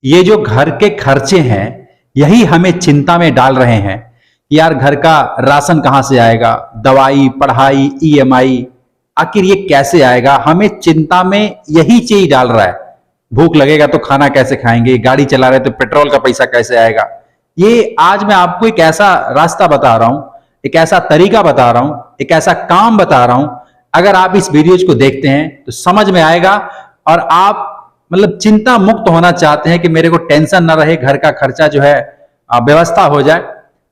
ये जो घर के खर्चे हैं यही हमें चिंता में डाल रहे हैं कि यार घर का राशन कहां से आएगा, दवाई, पढ़ाई, ईएमआई, आखिर ये कैसे आएगा। हमें चिंता में यही चीज डाल रहा है। भूख लगेगा तो खाना कैसे खाएंगे, गाड़ी चला रहे तो पेट्रोल का पैसा कैसे आएगा। ये आज मैं आपको एक ऐसा रास्ता बता रहा हूं, एक ऐसा तरीका बता रहा हूं, एक ऐसा काम बता रहा हूं। अगर आप इस वीडियोज को देखते हैं तो समझ में आएगा और आप मतलब चिंता मुक्त होना चाहते हैं कि मेरे को टेंशन ना रहे, घर का खर्चा जो है व्यवस्था हो जाए,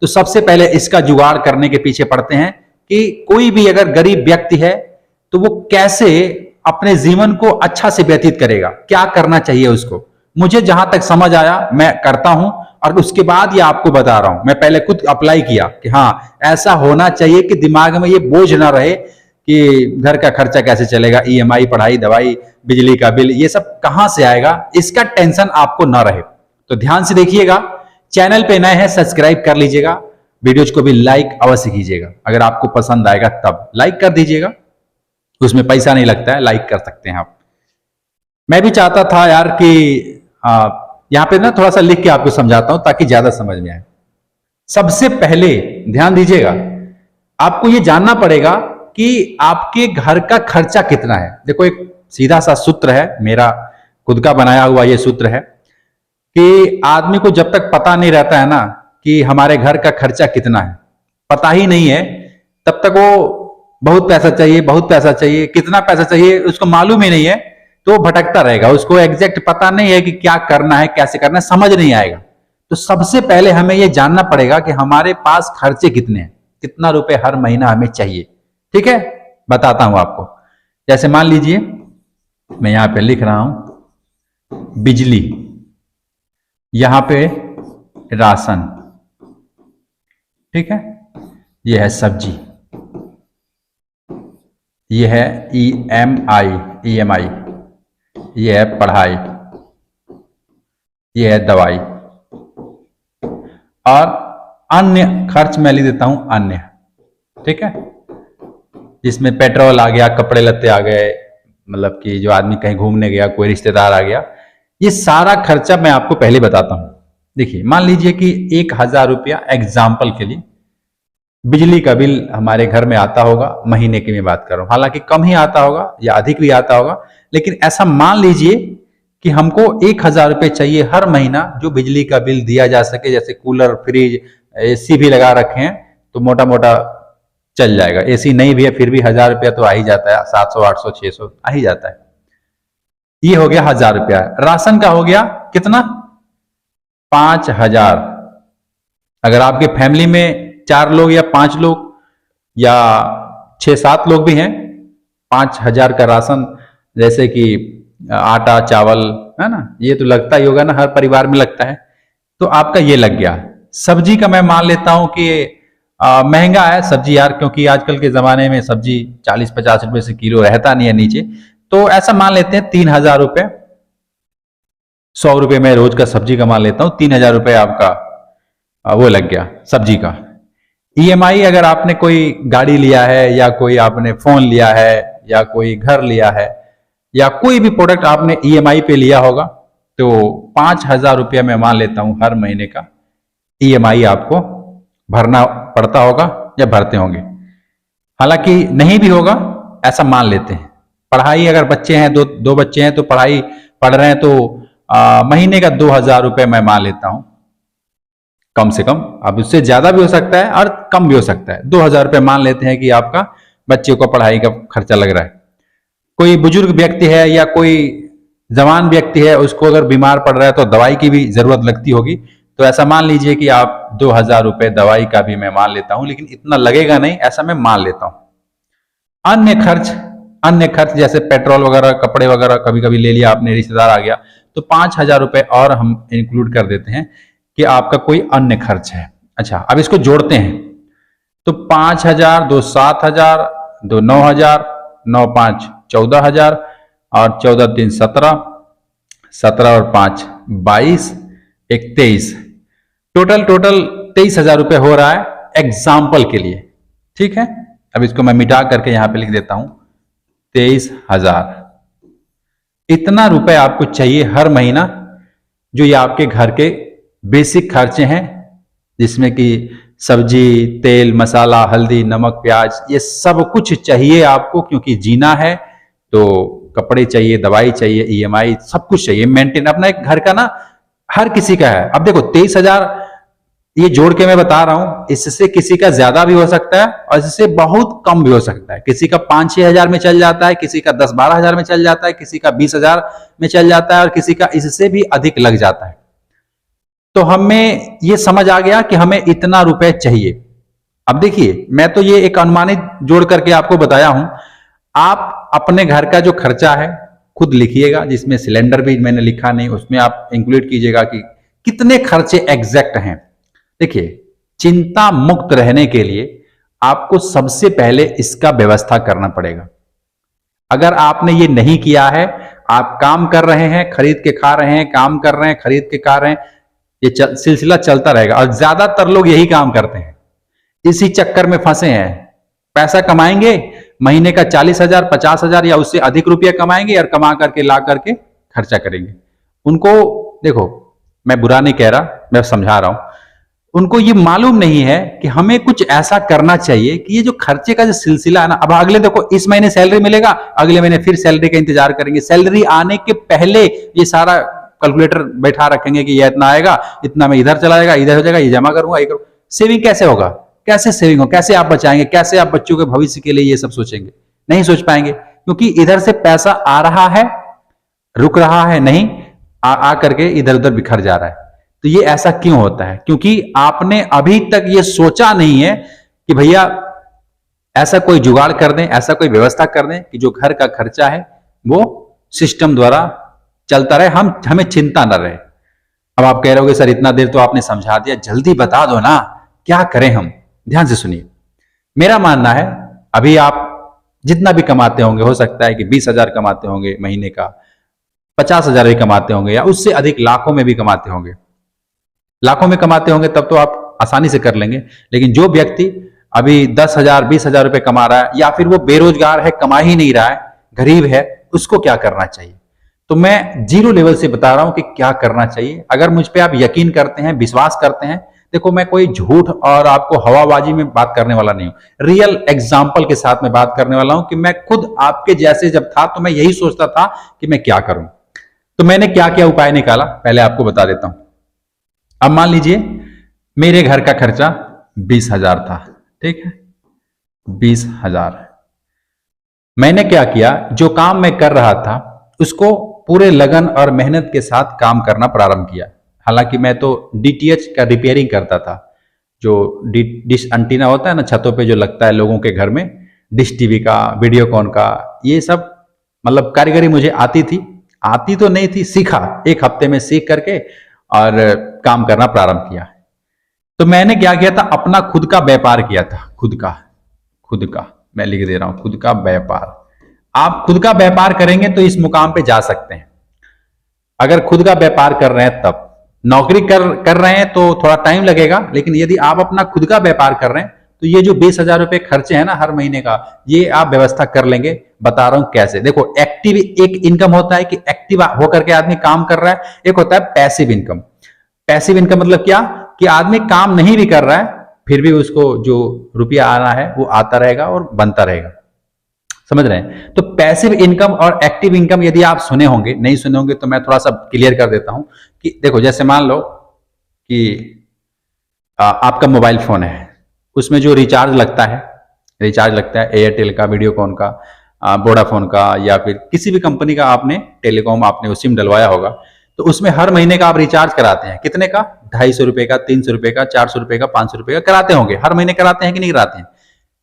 तो सबसे पहले इसका जुगाड़ करने के पीछे पड़ते हैं कि कोई भी अगर गरीब व्यक्ति है तो वो कैसे अपने जीवन को अच्छा से व्यतीत करेगा, क्या करना चाहिए उसको। मुझे जहां तक समझ आया मैं करता हूं और उसके बाद ये आपको बता रहा हूं। मैं पहले खुद अप्लाई किया कि हाँ ऐसा होना चाहिए कि दिमाग में ये बोझ ना रहे कि घर का खर्चा कैसे चलेगा, ईएमआई, पढ़ाई, दवाई, बिजली का बिल, ये सब कहां से आएगा, इसका टेंशन आपको ना रहे। तो ध्यान से देखिएगा, चैनल पे नए हैं सब्सक्राइब कर लीजिएगा, वीडियोज को भी लाइक अवश्य कीजिएगा। अगर आपको पसंद आएगा तब लाइक कर दीजिएगा, उसमें पैसा नहीं लगता है, लाइक कर सकते हैं आप। मैं भी चाहता था यार कि यहां पे ना थोड़ा सा लिख के आपको समझाता हूं ताकि ज्यादा समझ में आए। सबसे पहले ध्यान दीजिएगा, आपको यह जानना पड़ेगा कि आपके घर का खर्चा कितना है। देखो एक सीधा सा सूत्र है, मेरा खुद का बनाया हुआ यह सूत्र है कि आदमी को जब तक पता नहीं रहता है ना कि हमारे घर का खर्चा कितना है, पता ही नहीं है, तब तक वो बहुत पैसा चाहिए, बहुत पैसा चाहिए, कितना पैसा चाहिए उसको मालूम ही नहीं है, तो भटकता रहेगा। उसको एग्जैक्ट पता नहीं है कि क्या करना है, कैसे करना है, समझ नहीं आएगा। तो सबसे पहले हमें यह जानना पड़ेगा कि हमारे पास खर्चे कितने हैं, कितना रुपए हर महीना हमें चाहिए। ठीक है, बताता हूं आपको। जैसे मान लीजिए मैं यहां पे लिख रहा हूं बिजली, यहां पे राशन, ठीक है, यह है सब्जी, यह है ईएमआई, यह है पढ़ाई, यह है दवाई, और अन्य खर्च मैं लिख देता हूं अन्य, ठीक है, जिसमें पेट्रोल आ गया, कपड़े लत्ते आ गए, मतलब कि जो आदमी कहीं घूमने गया, कोई रिश्तेदार आ गया, ये सारा खर्चा मैं आपको पहले बताता हूं। देखिए मान लीजिए कि 1000 रुपया एग्जाम्पल के लिए बिजली का बिल हमारे घर में आता होगा, महीने की मैं बात कर रहा हूं, हालांकि कम ही आता होगा या अधिक भी आता होगा, लेकिन ऐसा मान लीजिए कि हमको 1000 रुपये चाहिए हर महीना जो बिजली का बिल दिया जा सके। जैसे कूलर, फ्रिज, एसी भी लगा रखे हैं तो मोटा मोटा चल जाएगा, एसी नहीं भी है फिर भी 1000 रुपया तो आ ही जाता है, 700, 800, 600 आ ही जाता है। ये हो गया 1000 रुपया। राशन का हो गया कितना, 5000। अगर आपके फैमिली में 4 लोग या 5 लोग या 6-7 लोग भी हैं, 5000 का राशन, जैसे कि आटा, चावल, है ना, ये तो लगता ही होगा ना, हर परिवार में लगता है, तो आपका ये लग गया। सब्जी का मैं मान लेता हूं कि महंगा है सब्जी यार, क्योंकि आजकल के जमाने में सब्जी 40-50 रुपए से किलो रहता नहीं है नीचे, तो ऐसा मान लेते हैं 3000 रुपए। 100 रुपए मैं रोज का सब्जी का मान लेता हूं, 3000 रुपए आपका वो लग गया सब्जी का। ईएमआई, अगर आपने कोई गाड़ी लिया है या कोई आपने फोन लिया है या कोई घर लिया है या कोई भी प्रोडक्ट आपने ईएमआई पे लिया होगा, तो 5000 रुपया मैं मान लेता हूं हर महीने का ईएमआई आपको भरना पड़ता होगा या भरते होंगे। हालांकि नहीं भी होगा, ऐसा मान लेते हैं। पढ़ाई, अगर बच्चे हैं, दो बच्चे हैं तो पढ़ाई पढ़ रहे हैं, तो महीने का 2000 रुपये मैं मान लेता हूं कम से कम। अब उससे ज्यादा भी हो सकता है और कम भी हो सकता है। 2000 रुपये मान लेते हैं कि आपका बच्चे को पढ़ाई का खर्चा लग रहा है। कोई बुजुर्ग व्यक्ति है या कोई जवान व्यक्ति है, उसको अगर बीमार पड़ रहा है तो दवाई की भी जरूरत लगती होगी, तो ऐसा मान लीजिए कि आप 2000 रुपये दवाई का भी मैं मान लेता हूं, लेकिन इतना लगेगा नहीं, ऐसा मैं मान लेता हूं। अन्य खर्च जैसे पेट्रोल वगैरह, कपड़े वगैरह कभी कभी ले लिया आपने, रिश्तेदार आ गया, तो 5000 रुपये और हम इंक्लूड कर देते हैं कि आपका कोई अन्य खर्च है। अच्छा, अब इसको जोड़ते हैं तो 5000, 2 7000, 2 9000, 9 5 14000 और 14 3 17, 17 और 5 22, 1 23, टोटल 23000 रुपये हो रहा है एग्जाम्पल के लिए। ठीक है, अब इसको मैं मिटा करके यहां पे लिख देता हूं 23000। इतना रुपए आपको चाहिए हर महीना जो ये आपके घर के बेसिक खर्चे हैं, जिसमें कि सब्जी, तेल, मसाला, हल्दी, नमक, प्याज, ये सब कुछ चाहिए आपको, क्योंकि जीना है तो कपड़े चाहिए, दवाई चाहिए, ईएमआई, सब कुछ चाहिए मेंटेन। अपना एक घर का ना हर किसी का है। अब देखो 23,000 ये जोड़ के मैं बता रहा हूं, इससे किसी का ज्यादा भी हो सकता है और इससे बहुत कम भी हो सकता है। किसी का 5-6 हजार में चल जाता है, किसी का 10-12 हजार में चल जाता है, किसी का 20,000 में चल जाता है और किसी का इससे भी अधिक लग जाता है। तो हमें ये समझ आ गया कि हमें इतना रुपए चाहिए। अब देखिए, मैं तो ये एक अनुमानित जोड़ करके आपको बताया हूं। आप अपने घर का जो खर्चा है खुद लिखिएगा, जिसमें सिलेंडर भी मैंने लिखा नहीं, उसमें आप इंक्लूड कीजिएगा कि कितने खर्चे एग्जैक्ट हैं। देखिए, चिंता मुक्त रहने के लिए आपको सबसे पहले इसका व्यवस्था करना पड़ेगा। अगर आपने ये नहीं किया है, आप काम कर रहे हैं, खरीद के खा रहे हैं, काम कर रहे हैं, खरीद के खा रहे हैं, ये सिलसिला चलता रहेगा। और ज्यादातर लोग यही काम करते हैं, इसी चक्कर में फंसे हैं। पैसा कमाएंगे, महीने का 40,000, 50,000 या उससे अधिक रुपया कमाएंगे और कमा करके ला करके खर्चा करेंगे। उनको देखो, मैं बुरा नहीं कह रहा, मैं समझा रहा हूं। उनको ये मालूम नहीं है कि हमें कुछ ऐसा करना चाहिए कि ये जो खर्चे का जो सिलसिला है ना, अब अगले देखो इस महीने सैलरी मिलेगा, अगले महीने फिर सैलरी का इंतजार करेंगे। सैलरी आने के पहले ये सारा कैलकुलेटर बैठा रखेंगे कि ये इतना आएगा, इतना में इधर चला जाएगा, इधर हो जाएगा, ये जमा करूंगा, ये करूंगा। सेविंग कैसे होगा? कैसे सेविंग हो? कैसे आप बचाएंगे? कैसे आप बच्चों के भविष्य के लिए ये सब सोचेंगे? नहीं सोच पाएंगे, क्योंकि इधर से पैसा आ रहा है, रुक रहा है नहीं, आ करके इधर उधर बिखर जा रहा है। तो ये ऐसा क्यों होता है? क्योंकि आपने अभी तक ये सोचा नहीं है कि भैया ऐसा कोई जुगाड़ कर दें, ऐसा कोई व्यवस्था कर दें कि जो घर का खर्चा है वो सिस्टम द्वारा चलता रहे, हमें चिंता न रहे। अब आप कह रहे होगे सर इतना देर तो आपने समझा दिया, जल्दी बता दो ना, क्या करें हम? ध्यान से सुनिए। मेरा मानना है, अभी आप जितना भी कमाते होंगे, हो सकता है कि 20,000 कमाते होंगे महीने का, 50,000 भी कमाते होंगे, या उससे अधिक लाखों में भी कमाते होंगे। लाखों में कमाते होंगे तब तो आप आसानी से कर लेंगे। लेकिन जो व्यक्ति अभी 10,000, 20,000 रुपए कमा रहा है, या फिर वो बेरोजगार है, कमा ही नहीं रहा है, गरीब है, उसको क्या करना चाहिए? तो मैं जीरो लेवल से बता रहा हूं कि क्या करना चाहिए। अगर मुझ पे आप यकीन करते हैं, विश्वास करते हैं, देखो मैं कोई झूठ और आपको हवाबाजी में बात करने वाला नहीं हूं, रियल एग्जाम्पल के साथ में बात करने वाला हूं कि मैं खुद आपके जैसे जब था तो मैं यही सोचता था कि मैं क्या करूं। तो मैंने क्या क्या उपाय निकाला, पहले आपको बता देता हूं। अब मान लीजिए मेरे घर का खर्चा 20,000 था, ठीक है, 20,000। मैंने क्या किया, जो काम मैं कर रहा था उसको पूरे लगन और मेहनत के साथ काम करना प्रारंभ किया। हालांकि मैं तो डीटीएच का रिपेयरिंग करता था, जो डिश एंटीना होता है ना छतों पे जो लगता है लोगों के घर में, डिश टीवी का, वीडियोकॉन का, ये सब मतलब कारीगरी मुझे आती थी। आती तो नहीं थी, सीखा, एक हफ्ते में सीख करके और काम करना प्रारंभ किया। तो मैंने क्या किया था, अपना खुद का व्यापार किया था। खुद का मैं लिख दे रहा हूं, खुद का व्यापार। आप खुद का व्यापार करेंगे तो इस मुकाम पे जा सकते हैं। अगर खुद का व्यापार कर रहे हैं, तब नौकरी कर रहे हैं तो थोड़ा टाइम लगेगा, लेकिन यदि आप अपना खुद का व्यापार कर रहे हैं तो ये जो 20,000 रुपए खर्चे हैं ना हर महीने का, ये आप व्यवस्था कर लेंगे। बता रहा हूं कैसे। देखो, एक्टिव एक इनकम होता है कि एक्टिव होकर के आदमी काम कर रहा है, एक होता है पैसिव इनकम। पैसिव इनकम मतलब क्या, कि आदमी काम नहीं भी कर रहा है फिर भी उसको जो रुपया आना है वो आता रहेगा और बनता रहेगा। समझ रहे हैं? तो पैसिव इनकम और एक्टिव इनकम यदि आप सुने होंगे, नहीं सुने होंगे तो मैं थोड़ा सा क्लियर कर देता हूं कि देखो, जैसे मान लो कि आपका मोबाइल फोन है, उसमें जो रिचार्ज लगता है एयरटेल का, वीडियोकॉन का, वोडाफोन का, या फिर किसी भी कंपनी का आपने टेलीकॉम आपने सिम डलवाया होगा, तो उसमें हर महीने का आप रिचार्ज कराते हैं। कितने का? 250 रुपए का, 300 रुपए का, 400 रुपए का, 500 रुपए का कराते होंगे। हर महीने कराते हैं कि नहीं कराते हैं?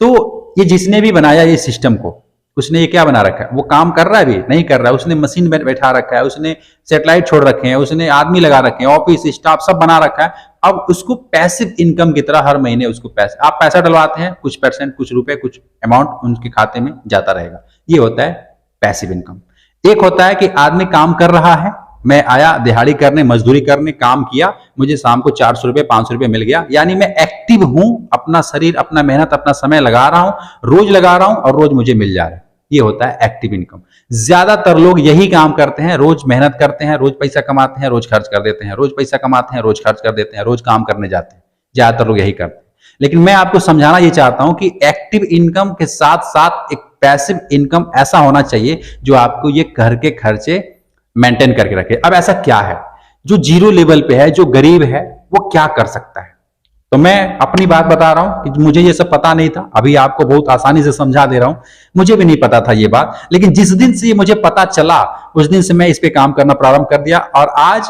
तो ये जिसने भी बनाया ये सिस्टम को, उसने ये क्या बना रखा है? वो काम कर रहा है भी नहीं कर रहा है, उसने मशीन बैठा रखा है, उसने सैटेलाइट छोड़ रखे हैं, उसने आदमी लगा रखे हैं, ऑफिस स्टाफ सब बना रखा है। अब उसको पैसिव इनकम की तरह हर महीने उसको आप पैसा डलवाते हैं, कुछ परसेंट, कुछ रुपए, कुछ अमाउंट उनके खाते में जाता रहेगा। ये होता है पैसिव इनकम। एक होता है कि आदमी काम कर रहा है, मैं आया दिहाड़ी करने, मजदूरी करने, काम किया, मुझे शाम को 400 रुपए, 500 रुपए मिल गया, यानी मैं एक्टिव हूं, अपना शरीर, अपना मेहनत, अपना समय लगा रहा हूं, रोज लगा रहा हूं और रोज मुझे मिल जा रहा है। ये होता है एक्टिव इनकम। ज्यादातर लोग यही काम करते हैं, रोज मेहनत करते हैं, रोज पैसा कमाते हैं, रोज खर्च कर देते हैं, रोज पैसा कमाते हैं, रोज खर्च कर देते हैं, रोज काम करने जाते हैं। ज्यादातर लोग यही करते हैं। लेकिन मैं आपको समझाना ये चाहता हूं कि एक्टिव इनकम के साथ साथ एक पैसिव इनकम ऐसा होना चाहिए जो आपको ये घर के खर्चे मेंटेन करके रखे। अब ऐसा क्या है जो जीरो लेवल पे है, जो गरीब है, वो क्या कर सकता है? तो मैं अपनी बात बता रहा हूं कि मुझे ये सब पता नहीं था, अभी आपको बहुत आसानी से समझा दे रहा हूं। मुझे भी नहीं पता था ये बात, लेकिन जिस दिन से ये मुझे पता चला उस दिन से मैं इस पे काम करना प्रारंभ कर दिया, और आज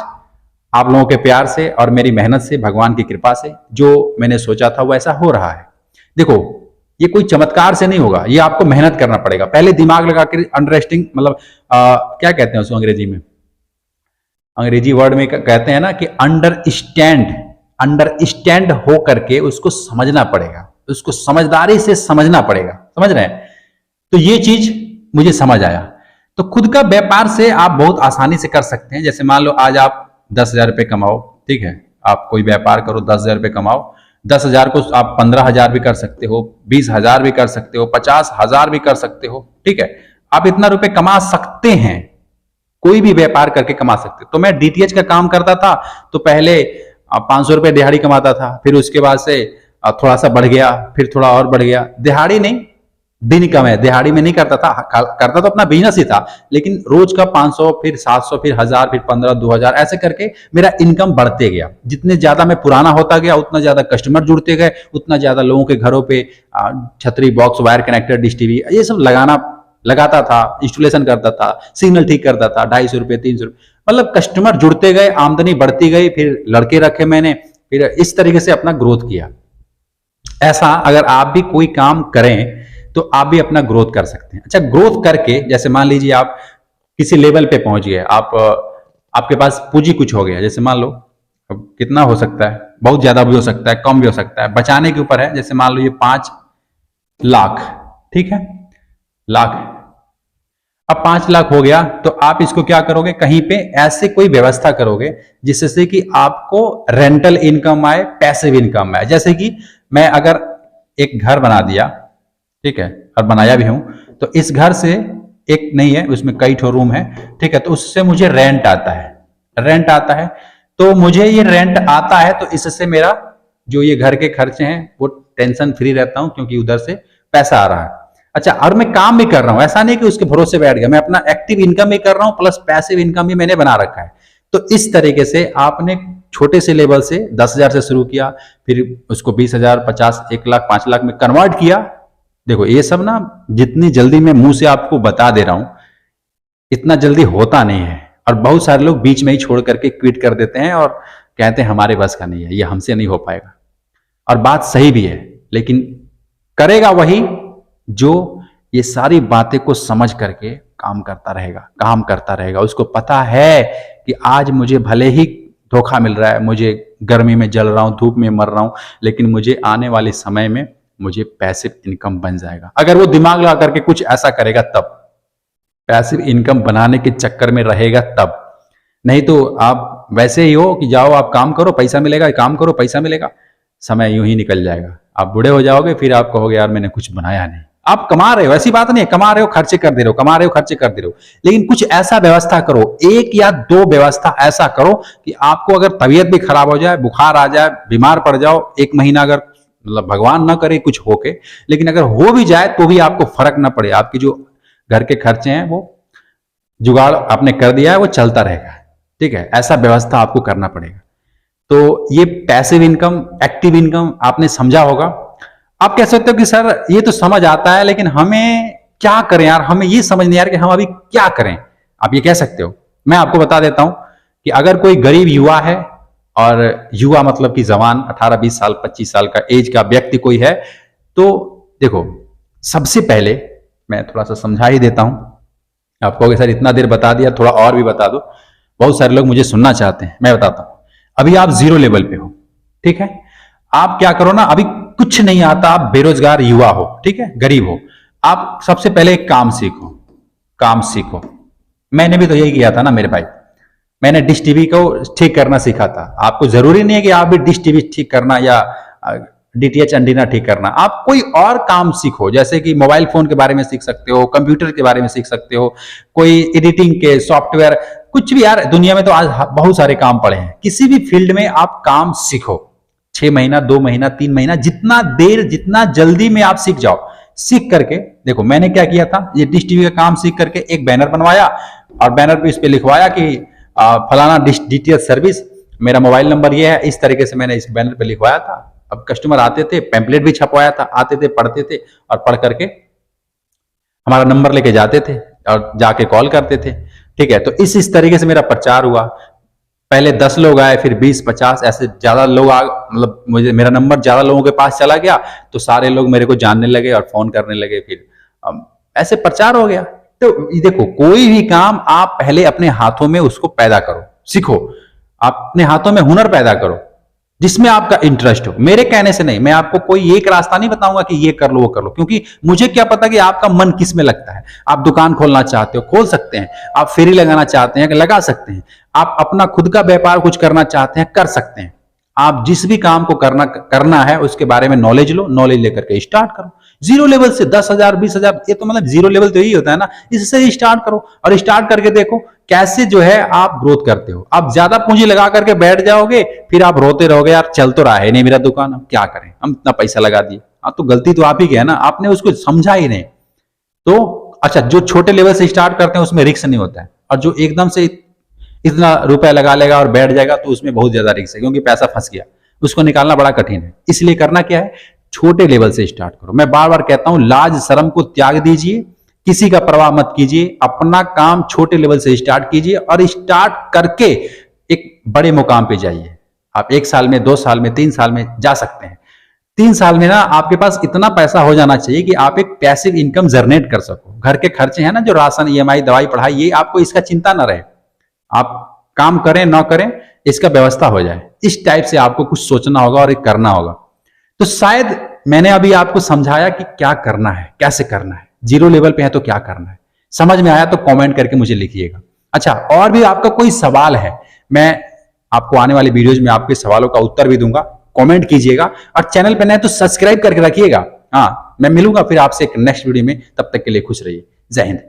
आप लोगों के प्यार से और मेरी मेहनत से, भगवान की कृपा से जो मैंने सोचा था वो ऐसा हो रहा है। देखो, ये कोई चमत्कार से नहीं होगा, ये आपको मेहनत करना पड़ेगा। पहले दिमाग लगा कर अंडरस्टैंडिंग, मतलब क्या कहते हैं उसको अंग्रेजी में, अंग्रेजी वर्ड में कहते हैं ना कि अंडरस्टैंड हो करके उसको समझना पड़ेगा, उसको समझदारी से समझना पड़ेगा। समझ रहे हैं? तो ये चीज मुझे समझ आया। तो खुद का व्यापार से आप बहुत आसानी से कर सकते हैं। जैसे मान लो आज आप 10,000 रुपये कमाओ, ठीक है, आप कोई व्यापार करो, 10,000 रुपये कमाओ, 10,000 को आप 15,000 भी कर सकते हो, 20,000 भी कर सकते हो, 50,000 भी कर सकते हो, ठीक है। आप इतना रुपए कमा सकते हैं, कोई भी व्यापार करके कमा सकते हो। तो मैं डीटीएच का काम करता था, तो पहले 500 रुपये दिहाड़ी कमाता था, फिर उसके बाद से थोड़ा सा बढ़ गया, फिर थोड़ा और बढ़ गया। दिहाड़ी नहीं, दिन कम है, दिहाड़ी में नहीं करता था, करता तो अपना बिजनेस ही था, लेकिन रोज का 500, फिर 700, फिर 1000, फिर 15, 2000, ऐसे करके मेरा इनकम बढ़ते गया। जितने ज्यादा मैं पुराना होता गया, उतना ज्यादा कस्टमर जुड़ते गए, उतना ज्यादा लोगों के घरों पे छतरी, box, wire connector, dish TV, ये सब लगाता था, इंस्टॉलेशन करता था, सिग्नल ठीक करता था, 250 रुपये, 300 रुपये, मतलब कस्टमर जुड़ते गए, आमदनी बढ़ती गई, फिर लड़के रखे मैंने, फिर इस तरीके से अपना ग्रोथ किया। ऐसा अगर आप भी कोई काम करें तो आप भी अपना ग्रोथ कर सकते हैं। अच्छा, ग्रोथ करके जैसे मान लीजिए आप किसी लेवल पे पहुंच गए, आपके पास पूंजी कुछ हो गया, जैसे मान लो, अब कितना हो सकता है, बहुत ज्यादा भी हो सकता है, कम भी हो सकता है, बचाने के ऊपर है। जैसे मान लो ये 5 लाख, ठीक है, लाख, अब 5 लाख हो गया, तो आप इसको क्या करोगे, कहीं पे ऐसे कोई व्यवस्था करोगे जिससे कि आपको रेंटल इनकम आए, पैसिव इनकम आए। जैसे कि मैं अगर एक घर बना दिया, ठीक है, और बनाया भी हूं, तो इस घर से एक नहीं है, उसमें कई ठो रूम है, ठीक है, तो उससे मुझे रेंट आता है, तो मुझे ये रेंट आता है, तो इससे मेरा जो ये घर के खर्चे हैं वो टेंशन फ्री रहता हूं, क्योंकि उधर से पैसा आ रहा है। अच्छा, और मैं काम भी कर रहा हूं, ऐसा नहीं कि उसके भरोसे बैठ गया, मैं अपना एक्टिव इनकम भी कर रहा हूं, प्लस पैसिव इनकम भी मैंने बना रखा है। तो इस तरीके से आपने छोटे से लेवल से 10,000 से शुरू किया, फिर उसको 20,000, 50, 1 लाख, 5 लाख में कन्वर्ट किया। देखो, ये सब ना जितनी जल्दी मैं मुंह से आपको बता दे रहा हूं, इतना जल्दी होता नहीं है, और बहुत सारे लोग बीच में ही छोड़ करके क्विट कर देते हैं और कहते हैं हमारे बस का नहीं है, ये हमसे नहीं हो पाएगा। और बात सही भी है, लेकिन करेगा वही जो ये सारी बातें को समझ करके काम करता रहेगा। उसको पता है कि आज मुझे भले ही धोखा मिल रहा है, मुझे गर्मी में जल रहा हूं, धूप में मर रहा हूं, लेकिन मुझे आने वाले समय में मुझे पैसिव इनकम बन जाएगा। अगर वो दिमाग लगा करके कुछ ऐसा करेगा तब, पैसिव इनकम बनाने के चक्कर में रहेगा तब, नहीं तो आप वैसे ही हो कि जाओ आप काम करो पैसा मिलेगा, काम करो पैसा मिलेगा, समय यूं ही निकल जाएगा। आप बूढ़े हो जाओगे, फिर आप कहोगे यार मैंने कुछ बनाया नहीं। आप कमा रहे हो, ऐसी बात नहीं है, कमा रहे हो, खर्चे कर दे रहे हो, कमा रहे हो, खर्चे कर दे रहे हो, लेकिन कुछ ऐसा व्यवस्था करो, 1 या 2 व्यवस्था ऐसा करो कि आपको अगर तबीयत भी खराब हो जाए, बुखार आ जाए, बीमार पड़ जाओ, 1 महीना अगर, मतलब भगवान ना करे कुछ होके, लेकिन अगर हो भी जाए तो भी आपको फर्क ना पड़े, आपकी जो घर के खर्चे हैं वो जुगाड़ आपने कर दिया है, वो चलता रहेगा, ठीक है। ऐसा व्यवस्था आपको करना पड़ेगा। तो ये पैसिव इनकम, एक्टिव इनकम आपने समझा होगा। आप कह सकते हो कि सर ये तो समझ आता है, लेकिन हमें क्या करें यार, हमें ये समझ नहीं आ रहा कि हम अभी क्या करें। आप ये कह सकते हो। मैं आपको बता देता हूं कि अगर कोई गरीब युवा है, और युवा मतलब कि जवान 18, 20 साल, 25 साल का एज का व्यक्ति कोई है, तो देखो, सबसे पहले मैं थोड़ा सा समझा ही देता हूं। आप कहोगे सर इतना देर बता दिया, थोड़ा और भी बता दो, बहुत सारे लोग मुझे सुनना चाहते हैं। मैं बताता हूं। अभी आप 0 लेवल पे हो, ठीक है, आप क्या करो ना, अभी कुछ नहीं आता, आप बेरोजगार युवा हो, ठीक है, गरीब हो, आप सबसे पहले एक काम सीखो। मैंने भी तो यही किया था ना मेरे भाई, मैंने डिश टीवी को ठीक करना सीखा था। आपको जरूरी नहीं है कि आप भी डिश टीवी ठीक करना या डीटीएच एंटीना ठीक करना, आप कोई और काम सीखो, जैसे कि मोबाइल फोन के बारे में सीख सकते हो, कंप्यूटर के बारे में सीख सकते हो, कोई एडिटिंग के सॉफ्टवेयर, कुछ भी यार, दुनिया में तो आज बहुत सारे काम पड़े हैं। किसी भी फील्ड में आप काम सीखो, 6 महीना, 2 महीना, 3 महीना, जितना देर, जितना जल्दी में आप सीख जाओ। सीख करके देखो, मैंने क्या किया था, ये डिश टीवी का काम सीख करके एक बैनर बनवाया और बैनर पे इस पे लिखवाया कि फलाना डिश डीटीएच सर्विस, मेरा मोबाइल नंबर ये है। इस तरीके से मैंने इस बैनर पे लिखवाया था। अब कस्टमर आते थे, पैम्पलेट भी छपवाया था, आते थे, पढ़ते थे और पढ़ करके हमारा नंबर लेके जाते थे और जाके कॉल करते थे। ठीक है, तो इस तरीके से मेरा प्रचार हुआ। पहले 10 लोग आए, फिर 20, 50, ऐसे ज्यादा लोग आ, मतलब मुझे, मेरा नंबर ज्यादा लोगों के पास चला गया, तो सारे लोग मेरे को जानने लगे और फोन करने लगे, फिर ऐसे प्रचार हो गया। तो देखो, कोई भी काम आप पहले अपने हाथों में उसको पैदा करो, सीखो, अपने हाथों में हुनर पैदा करो जिसमें आपका इंटरेस्ट हो। मेरे कहने से नहीं, मैं आपको कोई एक रास्ता नहीं बताऊंगा कि ये कर लो वो कर लो, क्योंकि मुझे क्या पता कि आपका मन किस में लगता है। आप दुकान खोलना चाहते हो, खोल सकते हैं। आप फेरी लगाना चाहते हैं, लगा सकते हैं। आप अपना खुद का व्यापार कुछ करना चाहते हैं, कर सकते हैं। आप जिस भी काम को करना है उसके बारे में नॉलेज लो, नॉलेज लेकर के स्टार्ट करो। जीरो लेवल से 10,000, 20,000, ये तो मतलब जीरो लेवल तो यही होता है ना, इससे स्टार्ट करो और स्टार्ट करके देखो कैसे जो है आप ग्रोथ करते हो। आप ज्यादा पूंजी लगा करके बैठ जाओगे, फिर आप रोते रहोगे, यार चल तो रहा है नहीं मेरा दुकान, हम क्या करें, हम इतना पैसा लगा दिए। तो गलती तो आप ही की है ना, आपने उसको समझा ही नहीं। तो अच्छा, जो छोटे लेवल से स्टार्ट करते हैं उसमें रिस्क नहीं होता है, और जो एकदम से इतना रुपया लगा लेगा और बैठ जाएगा तो उसमें बहुत ज्यादा रिस्क है, क्योंकि पैसा फंस गया, उसको निकालना बड़ा कठिन है। इसलिए करना क्या है, छोटे लेवल से स्टार्ट करो। मैं बार बार कहता हूं, लाज शर्म को त्याग दीजिए, किसी का परवाह मत कीजिए, अपना काम छोटे लेवल से स्टार्ट कीजिए और स्टार्ट करके एक बड़े मुकाम पे जाइए। आप 1 साल में, 2 साल में, 3 साल में जा सकते हैं। 3 साल में ना आपके पास इतना पैसा हो जाना चाहिए कि आप एक पैसिव इनकम जनरेट कर सको। घर के खर्चे हैं ना, जो राशन, ईएमआई, दवाई, पढ़ाई, ये आपको इसका चिंता ना रहे। आप काम करें ना करें, इसका व्यवस्था हो जाए। इस टाइप से आपको कुछ सोचना होगा और एक करना होगा। तो शायद मैंने अभी आपको समझाया कि क्या करना है, कैसे करना है। जीरो लेवल पे है तो क्या करना है, समझ में आया तो कमेंट करके मुझे लिखिएगा। अच्छा, और भी आपका कोई सवाल है, मैं आपको आने वाली वीडियोज में आपके सवालों का उत्तर भी दूंगा, कमेंट कीजिएगा। और चैनल पे नए तो सब्सक्राइब करके रखिएगा। हाँ, मैं मिलूंगा फिर आपसे एक नेक्स्ट वीडियो में, तब तक के लिए खुश रहिए। जय हिंद।